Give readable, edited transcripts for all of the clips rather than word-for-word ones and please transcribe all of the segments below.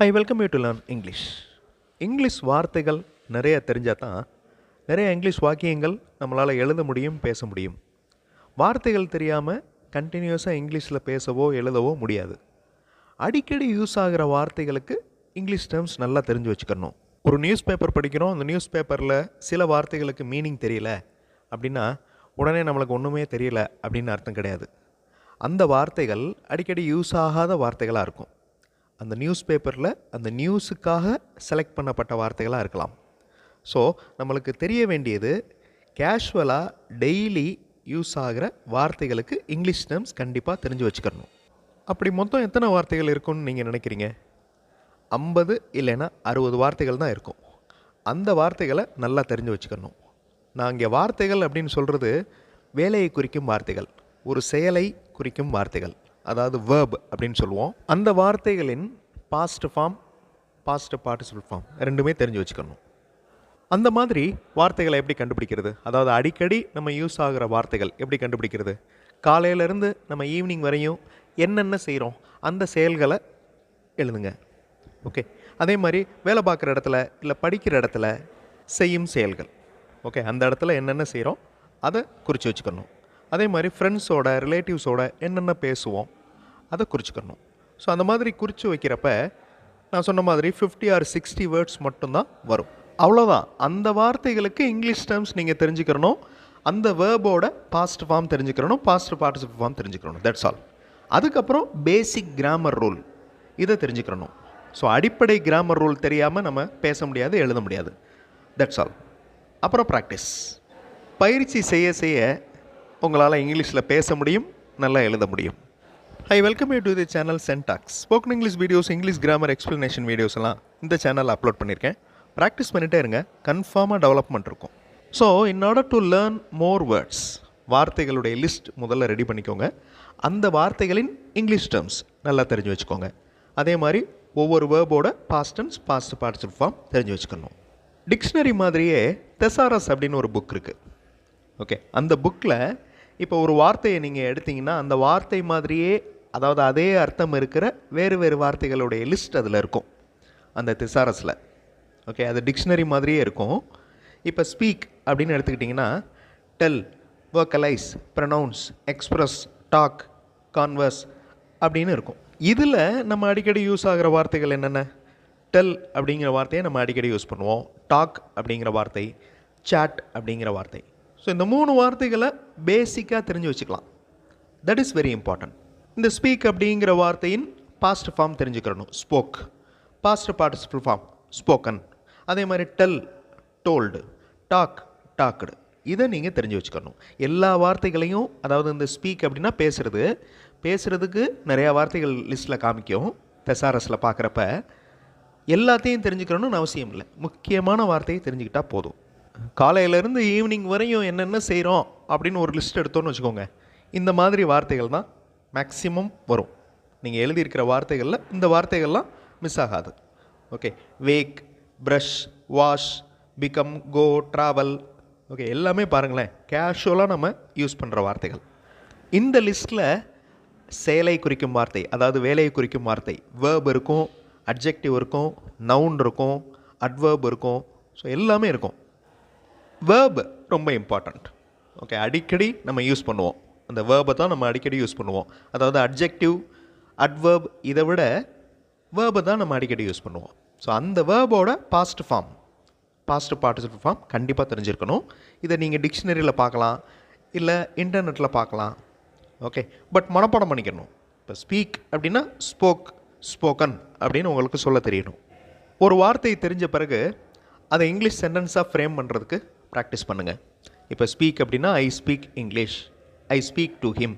Hi, welcome you to learn English. English வார்த்தைகள் நிறைய தெரிஞ்சால் தான் நிறைய இங்கிலீஷ் வாக்கியங்கள் நம்மளால் எழுத முடியும், பேச முடியும். வார்த்தைகள் தெரியாமல் கண்டினியூஸாக இங்கிலீஷில் பேசவோ எழுதவோ முடியாது. அடிக்கடி யூஸ் ஆகிற வார்த்தைகளுக்கு இங்கிலீஷ் டேர்ம்ஸ் நல்லா தெரிஞ்சு வச்சுக்கணும். ஒரு நியூஸ் பேப்பர் படிக்கிறோம், அந்த நியூஸ் பேப்பரில் சில வார்த்தைகளுக்கு மீனிங் தெரியல அப்படின்னா உடனே நம்மளுக்கு ஒன்றுமே தெரியல அப்படின்னு அர்த்தம் கிடையாது. அந்த வார்த்தைகள் அடிக்கடி யூஸ் ஆகாத வார்த்தைகளாக இருக்கும். அந்த நியூஸ் பேப்பரில் அந்த நியூஸுக்காக செலக்ட் பண்ணப்பட்ட வார்த்தைகளாக இருக்கலாம். ஸோ நம்மளுக்கு தெரிய வேண்டியது கேஷுவலாக டெய்லி யூஸ் ஆகிற வார்த்தைகளுக்கு இங்கிலீஷ் டேர்ம்ஸ் கண்டிப்பாக தெரிஞ்சு வச்சுக்கணும். அப்படி மொத்தம் எத்தனை வார்த்தைகள் இருக்குன்னு நீங்கள் நினைக்கிறீங்க? 50 இல்லைன்னா 60 வார்த்தைகள் தான் இருக்கும். அந்த வார்த்தைகளை நல்லா தெரிஞ்சு வச்சுக்கணும். நான் இங்கே வார்த்தைகள் அப்படின்னு சொல்கிறது வேலையை குறிக்கும் வார்த்தைகள், ஒரு செயலை குறிக்கும் வார்த்தைகள், அதாவது verb அப்படின்னு சொல்லுவோம். அந்த வார்த்தைகளின் past form, past participle form ரெண்டுமே தெரிஞ்சு வச்சுக்கணும். அந்த மாதிரி வார்த்தைகளை எப்படி கண்டுபிடிக்கிறது? அதாவது அடிக்கடி நம்ம யூஸ் ஆகிற வார்த்தைகள் எப்படி கண்டுபிடிக்கிறது? காலையிலேருந்து நம்ம ஈவினிங் வரையும் என்னென்ன செய்கிறோம் அந்த செயல்களை எழுதுங்க. ஓகே, அதே மாதிரி வேலை பார்க்குற இடத்துல இல்லை படிக்கிற இடத்துல செய்யும் செயல்கள். ஓகே, அந்த இடத்துல என்னென்ன செய்கிறோம் அதை குறித்து வச்சுக்கணும். அதே மாதிரி ஃப்ரெண்ட்ஸோட ரிலேட்டிவ்ஸோட என்னென்ன பேசுவோம் அதை குறிச்சிக்கணும். ஸோ அந்த மாதிரி குறித்து வைக்கிறப்ப நான் சொன்ன மாதிரி 50 or 60 வேர்ட்ஸ் மட்டும்தான் வரும். அவ்வளோதான். அந்த வார்த்தைகளுக்கு இங்கிலீஷ் டேர்ம்ஸ் நீங்கள் தெரிஞ்சுக்கிறணும். அந்த வேர்போட பாஸ்ட் ஃபார்ம் தெரிஞ்சுக்கிறணும், பாஸ்ட் பார்ட்டிசிபிள் ஃபார்ம் தெரிஞ்சுக்கிறணும். That's all. அதுக்கப்புறம் பேசிக் கிராமர் ரூல் இதை தெரிஞ்சுக்கிறணும். ஸோ அடிப்படை கிராமர் ரூல் தெரியாமல் நம்ம பேச முடியாது, எழுத முடியாது. That's all. அப்புறம் ப்ராக்டிஸ், பயிற்சி செய்ய செய்ய உங்களால் இங்கிலீஷில் பேச முடியும், நல்லா எழுத முடியும். Hi, welcome you to the channel Sen Talks. Spoken English videos, English grammar explanation videos எல்லாம் இந்த சேனலில் அப்லோட் பண்ணியிருக்கேன். ப்ராக்டிஸ் பண்ணிகிட்டே இருங்க, கன்ஃபார்மாக டெவலப்மெண்ட் இருக்கும். So in order to learn more words, வார்த்தைகளுடைய லிஸ்ட் முதல்ல ரெடி பண்ணிக்கோங்க. அந்த வார்த்தைகளின் இங்கிலீஷ் டேர்ம்ஸ் நல்லா தெரிஞ்சு வச்சுக்கோங்க. அதே மாதிரி ஒவ்வொரு வேர்போட past tense, past participle form தெரிஞ்சு வச்சுக்கணும். டிக்ஷனரி மாதிரியே தெசாரஸ் அப்படின்னு ஒரு புக் இருக்குது. ஓகே, அந்த புக்கில் இப்போ ஒரு வார்த்தையை நீங்கள் எடுத்திங்கன்னா அந்த வார்த்தை மாதிரியே, அதாவது அதே அர்த்தம் இருக்கிற வேறு வேறு வார்த்தைகளுடைய லிஸ்ட் அதில் இருக்கும் அந்த திசாரஸில். ஓகே, அது டிக்ஷனரி மாதிரியே இருக்கும். இப்போ ஸ்பீக் அப்படின்னு எடுத்துக்கிட்டிங்கன்னா del, vocalize, pronounce, express, talk, converse அப்படின்னு இருக்கும். இதில் நம்ம அடிக்கடி யூஸ் ஆகிற வார்த்தைகள் என்னென்ன? டெல் அப்படிங்கிற வார்த்தையை நம்ம அடிக்கடி யூஸ் பண்ணுவோம். டாக் அப்படிங்கிற வார்த்தை, சாட் அப்படிங்கிற வார்த்தை. ஸோ இந்த 3 வார்த்தைகளை பேசிக்காக தெரிஞ்சு வச்சுக்கலாம். That is very important. இந்த ஸ்பீக் அப்படிங்கிற வார்த்தையின் பாஸ்ட் ஃபார்ம் தெரிஞ்சுக்கிறணும், spoke. Past participle form spoken. அதே மாதிரி டெல், டோல்டு, டாக், டாக்டு. இதை நீங்கள் தெரிஞ்சு வச்சுக்கணும். எல்லா வார்த்தைகளையும், அதாவது இந்த ஸ்பீக் அப்படின்னா பேசுகிறதுக்கு நிறையா வார்த்தைகள் லிஸ்ட்டில் காமிக்கும். தெசாரஸில் பார்க்குறப்ப எல்லாத்தையும் தெரிஞ்சுக்கணும்னு அவசியம் இல்லை, முக்கியமான வார்த்தையை தெரிஞ்சுக்கிட்டால் போதும். காலையிலேருந்து ஈவினிங் வரையும் என்னென்ன செய்கிறோம் அப்படின்னு ஒரு லிஸ்ட் எடுத்தோன்னு வச்சுக்கோங்க. இந்த மாதிரி வார்த்தைகள் தான் மேக்ஸிமம் வரும். நீங்கள் எழுதியிருக்கிற வார்த்தைகளில் இந்த வார்த்தைகள்லாம் மிஸ் ஆகாது. Okay, wake, brush, wash, become, go, travel. Okay, எல்லாமே பாருங்களேன் கேஷுவலாக நம்ம யூஸ் பண்ணுற வார்த்தைகள். இந்த லிஸ்ட்டில் செயலை குறிக்கும் வார்த்தை, அதாவது வேலையை குறிக்கும் வார்த்தை, வேர்ப் இருக்கும், அட்ஜெக்டிவ் இருக்கும், நவுன் இருக்கும், அட்வர்ப் இருக்கும். ஸோ எல்லாமே இருக்கும். வேர்ப் ரொம்ப இம்பார்ட்டண்ட். ஓகே, அடிக்கடி நம்ம யூஸ் பண்ணுவோம். அந்த வேர்பை தான் நம்ம அடிக்கடி யூஸ் பண்ணுவோம். அதாவது அட்ஜெக்டிவ், அட்வர்ப் இதை விட வேர்பை தான் நம்ம அடிக்கடி யூஸ் பண்ணுவோம். ஸோ அந்த வேர்போட past form, past participle form கண்டிப்பாக தெரிஞ்சிருக்கணும். இதை நீங்கள் டிக்ஷனரியில் பார்க்கலாம், இல்லை இன்டர்நெட்டில் பார்க்கலாம். ஓகே, பட் மனப்பாடம் பண்ணிக்கணும். இப்போ ஸ்பீக் அப்படின்னா ஸ்போக், ஸ்போக்கன் அப்படின்னு உங்களுக்கு சொல்ல தெரியணும். ஒரு வார்த்தை தெரிஞ்ச பிறகு அதை இங்கிலீஷ் சென்டென்ஸாக ஃப்ரேம் பண்ணுறதுக்கு ப்ராக்டிஸ் பண்ணுங்கள். இப்போ ஸ்பீக் அப்படின்னா I speak English, I speak to him,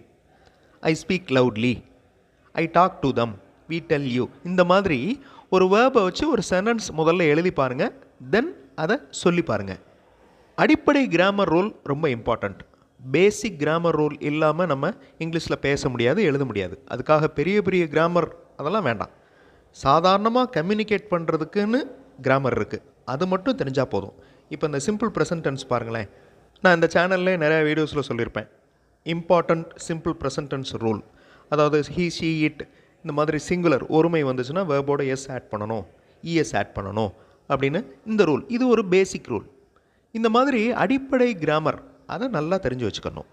I speak loudly, I talk to them, we tell you. இந்த மாதிரி ஒரு வேர்பை வச்சு ஒரு சென்டென்ஸ் முதல்ல எழுதி பாருங்கள், தென் அதை சொல்லி பாருங்கள். அடிப்படை கிராமர் ரூல் ரொம்ப இம்பார்ட்டண்ட். பேசிக் கிராமர் ரூல் இல்லாமல் நம்ம இங்கிலீஷில் பேச முடியாது, எழுத முடியாது. அதுக்காக பெரிய பெரிய கிராமர் அதெல்லாம் வேண்டாம். சாதாரணமாக கம்யூனிகேட் பண்ணுறதுக்குன்னு கிராமர் இருக்குது, அது மட்டும் தெரிஞ்சால் போதும். இப்போ இந்த சிம்பிள் ப்ரெசன்ட் டென்ஸ் பாருங்களேன். நான் இந்த சேனல்லே நிறையா வீடியோஸில் சொல்லியிருப்பேன். Important simple present tense rule, அதாவது ஹீ, ஷீ, இட் இந்த மாதிரி சிங்குலர் ஒருமை வந்துச்சுன்னா வேர்போட எஸ் ஆட் பண்ணணும், இஎஸ் ஆட் பண்ணணும் அப்படின்னு இந்த ரூல். இது ஒரு பேசிக் ரூல். இந்த மாதிரி அடிப்படை கிராமர் அதை நல்லா தெரிஞ்சு வச்சுக்கணும்.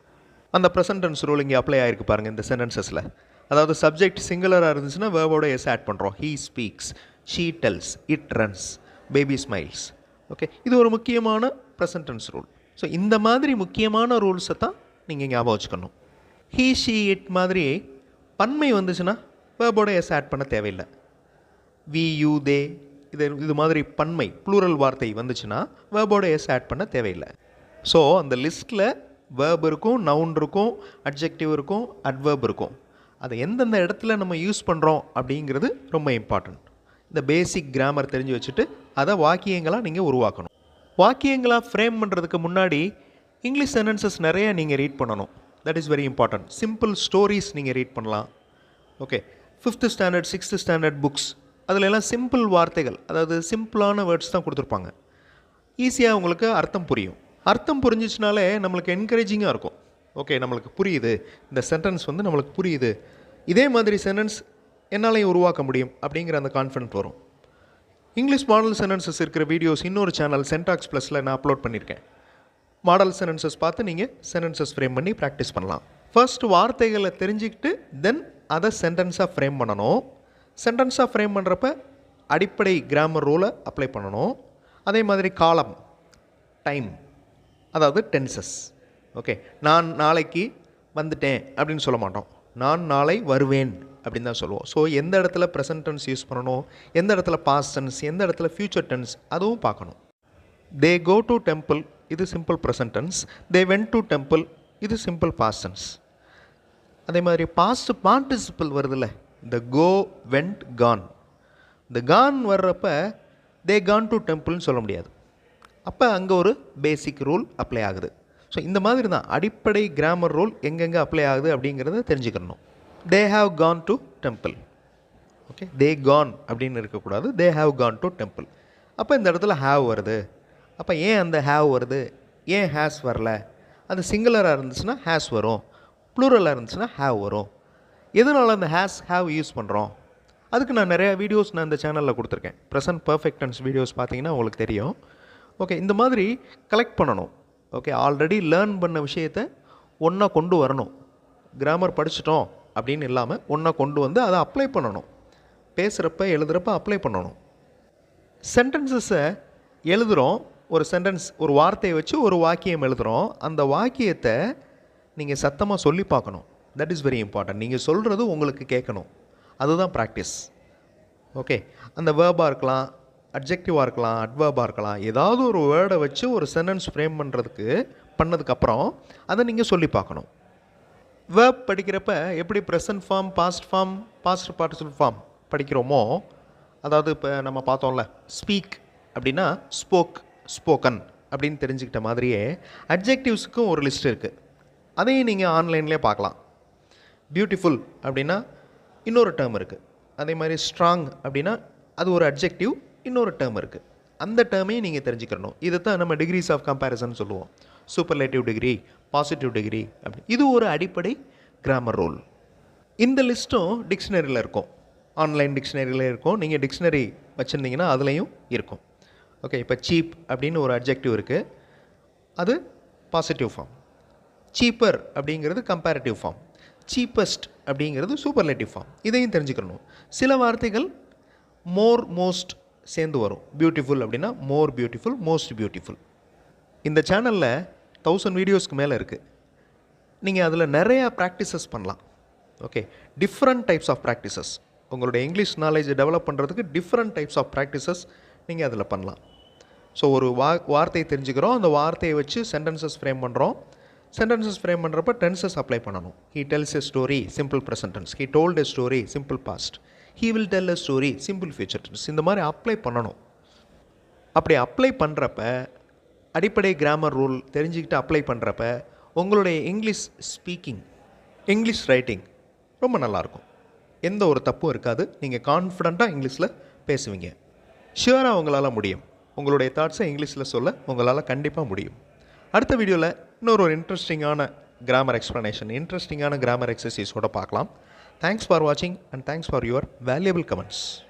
அந்த ப்ரெசன்ட் டென்ஸ் ரூல் இங்கே அப்ளை ஆகிருக்கு பாருங்கள் இந்த சென்டென்சஸில். அதாவது சப்ஜெக்ட் சிங்குலராக இருந்துச்சுன்னா வேர்போட எஸ் ஆட் பண்ணுறோம். He speaks, she tells, it runs, baby smiles. Okay, இது ஒரு முக்கியமான ப்ரெசன்ட் டென்ஸ் ரூல். ஸோ இந்த மாதிரி முக்கியமான ரூல்ஸை தான் நீங்கள் ஞாபகம் வச்சுக்கணும். ஹீ ஷீ இட் மாதிரி பன்மை வந்துச்சுன்னா வேர்போட எஸ் ஆட் பண்ண தேவையில்லை. வி யூ தே இது மாதிரி பன்மை ப்ளூரல் வார்த்தை வந்துச்சுன்னா வேர்போட எஸ் ஆட் பண்ண தேவையில்லை. ஸோ அந்த லிஸ்ட்டில் வேர்ப் இருக்கும், நவுன் இருக்கும், அட்ஜெக்டிவ் இருக்கும், அட்வர்ப் இருக்கும். அதை எந்தெந்த இடத்துல நம்ம யூஸ் பண்ணுறோம் அப்படிங்கிறது ரொம்ப இம்பார்ட்டண்ட். இந்த பேசிக் கிராமர் தெரிஞ்சு வச்சுட்டு அதை வாக்கியங்களாக நீங்கள் உருவாக்கணும். வாக்கியங்களாக ஃப்ரேம் பண்ணுறதுக்கு முன்னாடி இங்கிலீஷ் சென்டென்சஸ் நிறைய நீங்கள் ரீட் பண்ணணும். That is very important. Simple stories நீங்கள் ரீட் பண்ணலாம். Okay, 5th standard 6th standard books அதிலெல்லாம் சிம்பிள் வார்த்தைகள், அதாவது சிம்பிளான வேர்ட்ஸ் தான் கொடுத்துருப்பாங்க. ஈஸியாக உங்களுக்கு அர்த்தம் புரியும். அர்த்தம் புரிஞ்சிச்சுனாலே நம்மளுக்கு என்கரேஜிங்காக இருக்கும். ஓகே, நம்மளுக்கு புரியுது, இந்த சென்டென்ஸ் வந்து நம்மளுக்கு புரியுது, இதே மாதிரி சென்டென்ஸ் என்னாலையும் உருவாக்க முடியும் அப்படிங்கிற அந்த கான்ஃபிடென்ட் வரும். இங்கிலீஷ் மாடல் சென்டென்சஸ் இருக்கிற வீடியோஸ் இன்னொரு சேனல் Sen Talks +ல் நான் அப்லோட் பண்ணியிருக்கேன். மாடல் சென்டென்சஸ் பார்த்து நீங்கள் சென்டென்சஸ் ஃப்ரேம் பண்ணி ப்ராக்டிஸ் பண்ணலாம். ஃபர்ஸ்ட் வார்த்தைகளை தெரிஞ்சுக்கிட்டு தென் அதை சென்டென்ஸாக ஃப்ரேம் பண்ணணும். சென்டென்ஸாக ஃப்ரேம் பண்ணுறப்ப அடிப்படை கிராமர் ரூலை அப்ளை பண்ணணும். அதே மாதிரி காலம், டைம், அதாவது டென்சஸ். ஓகே, நான் நாளைக்கு வந்துட்டேன் அப்படின்னு சொல்ல மாட்டோம், நான் நாளை வருவேன் அப்படின்னு தான் சொல்லுவோம். ஸோ எந்த இடத்துல ப்ரெசன்ட் டென்ஸ் யூஸ் பண்ணணும், எந்த இடத்துல பாஸ்ட் டென்ஸ், எந்த இடத்துல ஃப்யூச்சர் டென்ஸ், அதுவும் பார்க்கணும். தே கோ டு டெம்பிள், இது simple present tense. They went to temple, இது சிம்பிள் பாஸ்ட் டென்ஸ். அதே மாதிரி பாஸ்ட் பார்ட்டிசிபிள் வருதுல்ல, இந்த கோ, வென்ட், கான். இந்த கான் வர்றப்ப தே கான் டு டெம்பிள்னு சொல்ல முடியாது. அப்போ அங்கே ஒரு பேசிக் ரூல் அப்ளை ஆகுது. ஸோ இந்த மாதிரி தான் அடிப்படை கிராமர் ரூல் எங்கெங்கே அப்ளை ஆகுது அப்படிங்கிறத தெரிஞ்சுக்கணும். They have gone to temple. Okay, they gone அப்படின்னு இருக்கக்கூடாது, they have gone to temple. அப்போ இந்த இடத்துல ஹாவ் வருது. அப்போ ஏன் அந்த ஹாவ் வருது, ஏன் ஹேஸ் வரல? அது சிங்குலராக இருந்துச்சுன்னா ஹேஸ் வரும், ப்ளூரலாக இருந்துச்சுன்னா ஹாவ் வரும். எதனால் அந்த ஹேஸ் ஹாவ் யூஸ் பண்ணுறோம்? அதுக்கு நான் நிறையா வீடியோஸ் நான் இந்த சேனலில் கொடுத்துருக்கேன். ப்ரெசன்ட் பர்ஃபெக்ட் டென்ஸ் வீடியோஸ் பார்த்தீங்கன்னா உங்களுக்கு தெரியும். ஓகே, இந்த மாதிரி கலெக்ட் பண்ணணும். ஓகே, ஆல்ரெடி லேர்ன் பண்ண விஷயத்தை ஒன்றா கொண்டு வரணும். கிராமர் படிச்சிட்டோம் அப்படின்னு இல்லாமல் ஒன்றா கொண்டு வந்து அதை அப்ளை பண்ணணும். பேசுகிறப்ப எழுதுகிறப்ப அப்ளை பண்ணணும். சென்டென்சஸை எழுதுகிறோம், ஒரு சென்டென்ஸ், ஒரு வார்த்தையை வச்சு ஒரு வாக்கியம் எழுதுகிறோம். அந்த வாக்கியத்தை நீங்கள் சத்தமாக சொல்லி பார்க்கணும். That is very important. நீங்கள் சொல்கிறது உங்களுக்கு கேட்கணும், அதுதான் ப்ராக்டிஸ். ஓகே, அந்த வேர்பாக இருக்கலாம், அட்ஜெக்டிவாக இருக்கலாம், அட்வர்பாக இருக்கலாம், ஏதாவது ஒரு வேர்டை வச்சு ஒரு சென்டென்ஸ் ஃப்ரேம் பண்ணதுக்கப்புறம் அதை நீங்கள் சொல்லி பார்க்கணும். வேர்ப் படிக்கிறப்ப எப்படி present form, past form, past participle form படிக்கிறோமோ, அதாவது இப்போ நம்ம பார்த்தோம்ல, ஸ்பீக் அப்படின்னா ஸ்போக், ஸ்போக்கன் அப்படின்னு தெரிஞ்சுக்கிட்ட மாதிரியே அட்ஜெக்டிவ்ஸுக்கும் ஒரு லிஸ்ட் இருக்குது. அதையும் நீங்கள் ஆன்லைன்லேயே பார்க்கலாம். பியூட்டிஃபுல் அப்படின்னா இன்னொரு டேர்ம் இருக்குது. அதே மாதிரி ஸ்ட்ராங் அப்படின்னா அது ஒரு அட்ஜெக்டிவ், இன்னொரு டேர்ம் இருக்குது. அந்த டேர்மையும் நீங்கள் தெரிஞ்சுக்கணும். இதை தான் நம்ம டிகிரிஸ் ஆஃப் கம்பேரிசன் சொல்லுவோம். சூப்பர்லேட்டிவ் டிகிரி, பாசிட்டிவ் டிகிரி அப்படி. இது ஒரு அடிப்படை கிராமர் ரூல். இந்த லிஸ்ட்டும் டிக்ஷனரியில் இருக்கும், ஆன்லைன் டிக்ஷனரியில் இருக்கும். நீங்கள் டிக்ஷனரி வச்சுருந்தீங்கன்னா அதுலேயும் இருக்கும். ஓகே, இப்போ சீப் அப்படின்னு ஒரு அட்ஜெக்டிவ் இருக்குது, அது பாசிட்டிவ் ஃபார்ம். சீப்பர் அப்படிங்கிறது கம்பேரிட்டிவ் ஃபார்ம். சீப்பஸ்ட் அப்படிங்கிறது சூப்பர்லேட்டிவ் ஃபார்ம். இதையும் தெரிஞ்சுக்கணும். சில வார்த்தைகள் மோர், மோஸ்ட் சேர்ந்து வரும். பியூட்டிஃபுல் அப்படின்னா மோர் பியூட்டிஃபுல், மோஸ்ட் பியூட்டிஃபுல். இந்த சேனலில் 1000 வீடியோஸ்க்கு மேலே இருக்குது. நீங்கள் அதில் நிறையா ப்ராக்டிசஸ் பண்ணலாம். Okay, different types of practices. உங்களுடைய இங்கிலீஷ் நாலேஜை டெவலப் பண்ணுறதுக்கு டிஃப்ரெண்ட் டைப்ஸ் ஆஃப் ப்ராக்டிசஸ் நீங்கள் அதில் பண்ணலாம். ஸோ ஒரு வார்த்தையை தெரிஞ்சுக்கிறோம், அந்த வார்த்தையை வச்சு சென்டென்சஸ் ஃப்ரேம் பண்ணுறோம். சென்டென்சஸ் ஃப்ரேம் பண்ணுறப்ப டென்சஸ் அப்ளை பண்ணணும். He tells a story, simple present tense. He told a story, simple past. He will tell a story, simple future tense. இந்த மாதிரி அப்ளை பண்ணணும். அப்படி அப்ளை பண்ணுறப்ப, அடிப்படை கிராமர் ரூல் தெரிஞ்சுக்கிட்டு அப்ளை பண்ணுறப்ப உங்களுடைய இங்கிலீஷ் ஸ்பீக்கிங், இங்கிலீஷ் ரைட்டிங் ரொம்ப நல்லாயிருக்கும். எந்த ஒரு தப்பும் இருக்காது. நீங்கள் கான்ஃபிடண்ட்டாக இங்கிலீஷில் பேசுவீங்க. ஷியூராக உங்களால் முடியும். உங்களுடைய தாட்ஸை இங்கிலீஷில் சொல்ல உங்களால் கண்டிப்பாக முடியும். அடுத்த வீடியோவில் இன்னொரு இன்ட்ரெஸ்டிங்கான கிராமர் எக்ஸ்ப்ளனேஷன், இன்ட்ரெஸ்டிங்கான கிராமர் எக்ஸசைஸோடு பார்க்கலாம். Thanks for watching and thanks for your valuable comments.